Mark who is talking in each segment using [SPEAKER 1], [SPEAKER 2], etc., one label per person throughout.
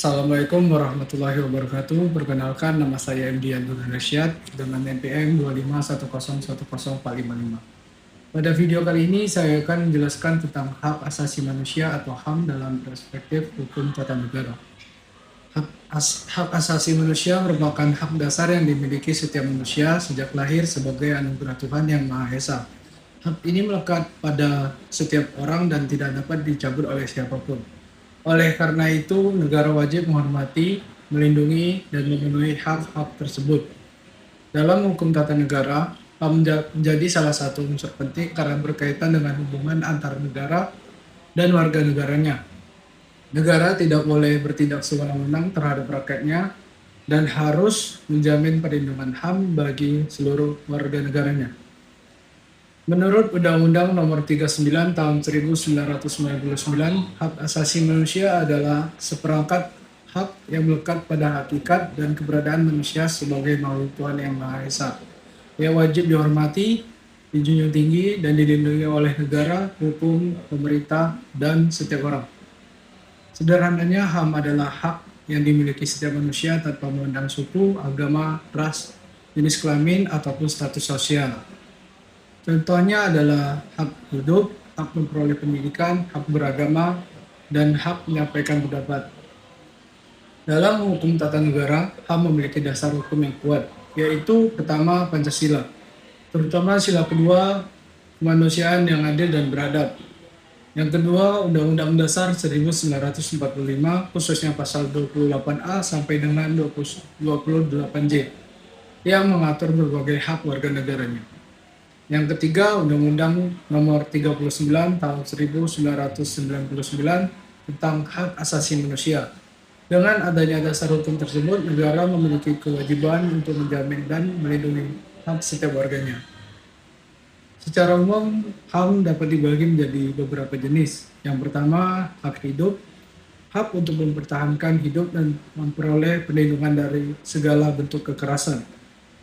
[SPEAKER 1] Assalamualaikum warahmatullahi wabarakatuh. Perkenalkan, nama saya MD Abdul Rasyad dengan NPM 251010455. Pada video kali ini saya akan menjelaskan tentang hak asasi manusia atau HAM dalam perspektif hukum tata negara. Hak asasi manusia merupakan hak dasar yang dimiliki setiap manusia sejak lahir sebagai anugerah Tuhan Yang Maha Esa. Hak ini melekat pada setiap orang dan tidak dapat dicabut oleh siapapun. Oleh karena itu, negara wajib menghormati, melindungi, dan memenuhi hak-hak tersebut. Dalam hukum tata negara, HAM menjadi salah satu unsur penting karena berkaitan dengan hubungan antar negara dan warga negaranya. Negara tidak boleh bertindak sewenang-wenang terhadap rakyatnya dan harus menjamin perlindungan HAM bagi seluruh warga negaranya. Menurut Undang-Undang Nomor 39 Tahun 1999, hak asasi manusia adalah seperangkat hak yang melekat pada hakikat dan keberadaan manusia sebagai makhluk Tuhan Yang Maha Esa, yang wajib dihormati, dijunjung tinggi, dan dilindungi oleh negara, hukum, pemerintah, dan setiap orang. Sederhananya, HAM adalah hak yang dimiliki setiap manusia tanpa memandang suku, agama, ras, jenis kelamin, ataupun status sosial. Contohnya adalah hak hidup, hak memperoleh pendidikan, hak beragama, dan hak menyampaikan pendapat. Dalam hukum tata negara, HAM memiliki dasar hukum yang kuat, yaitu pertama Pancasila, terutama sila kedua kemanusiaan yang adil dan beradab. Yang kedua, Undang-Undang Dasar 1945, khususnya pasal 28A sampai dengan 28J, yang mengatur berbagai hak warga negaranya. Yang ketiga, Undang-Undang Nomor 39 Tahun 1999 tentang Hak Asasi Manusia. Dengan adanya dasar hukum tersebut, negara memiliki kewajiban untuk menjamin dan melindungi hak setiap warganya. Secara umum, HAM dapat dibagi menjadi beberapa jenis. Yang pertama, hak hidup, hak untuk mempertahankan hidup dan memperoleh perlindungan dari segala bentuk kekerasan.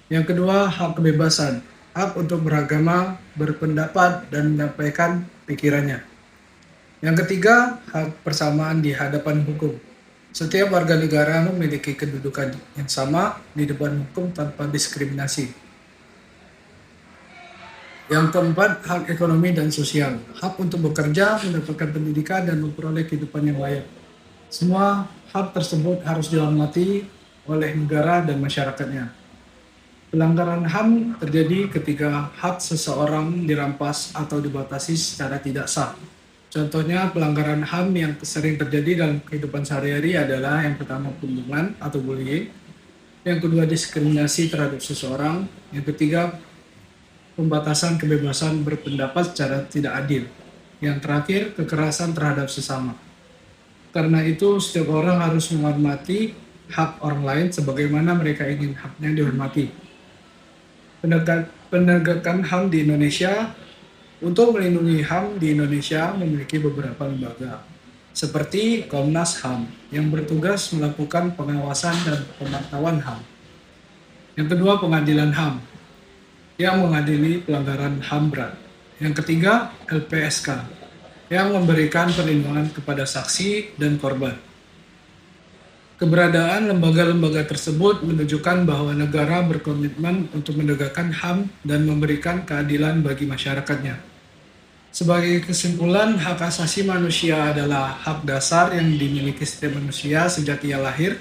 [SPEAKER 1] Yang kedua, hak kebebasan, hak untuk beragama, berpendapat, dan menyampaikan pikirannya. Yang ketiga, hak persamaan di hadapan hukum. Setiap warga negara memiliki kedudukan yang sama di depan hukum tanpa diskriminasi. Yang keempat, hak ekonomi dan sosial. Hak untuk bekerja, mendapatkan pendidikan, dan memperoleh kehidupan yang layak. Semua hak tersebut harus dihormati oleh negara dan masyarakatnya. Pelanggaran HAM terjadi ketika hak seseorang dirampas atau dibatasi secara tidak sah. Contohnya pelanggaran HAM yang sering terjadi dalam kehidupan sehari-hari adalah yang pertama pembunuhan atau bullying, yang kedua diskriminasi terhadap seseorang, yang ketiga pembatasan kebebasan berpendapat secara tidak adil, yang terakhir kekerasan terhadap sesama. Karena itu setiap orang harus menghormati hak orang lain sebagaimana mereka ingin haknya dihormati. Penegakan HAM di Indonesia. Untuk melindungi HAM di Indonesia memiliki beberapa lembaga, seperti Komnas HAM yang bertugas melakukan pengawasan dan pemantauan HAM. Yang kedua, Pengadilan HAM yang mengadili pelanggaran HAM berat. Yang ketiga, LPSK yang memberikan perlindungan kepada saksi dan korban. Keberadaan lembaga-lembaga tersebut menunjukkan bahwa negara berkomitmen untuk menegakkan HAM dan memberikan keadilan bagi masyarakatnya. Sebagai kesimpulan, hak asasi manusia adalah hak dasar yang dimiliki setiap manusia sejak ia lahir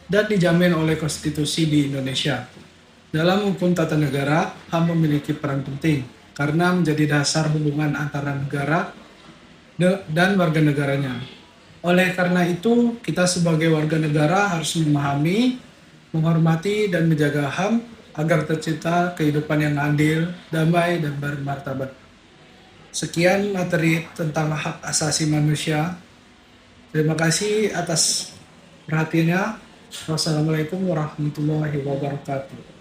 [SPEAKER 1] dan dijamin oleh konstitusi di Indonesia. Dalam hukum tata negara, HAM memiliki peran penting karena menjadi dasar hubungan antara negara dan warga negaranya. Oleh karena itu, kita sebagai warga negara harus memahami, menghormati, dan menjaga HAM agar tercipta kehidupan yang adil, damai, dan bermartabat. Sekian materi tentang hak asasi manusia. Terima kasih atas perhatiannya. Wassalamualaikum warahmatullahi wabarakatuh.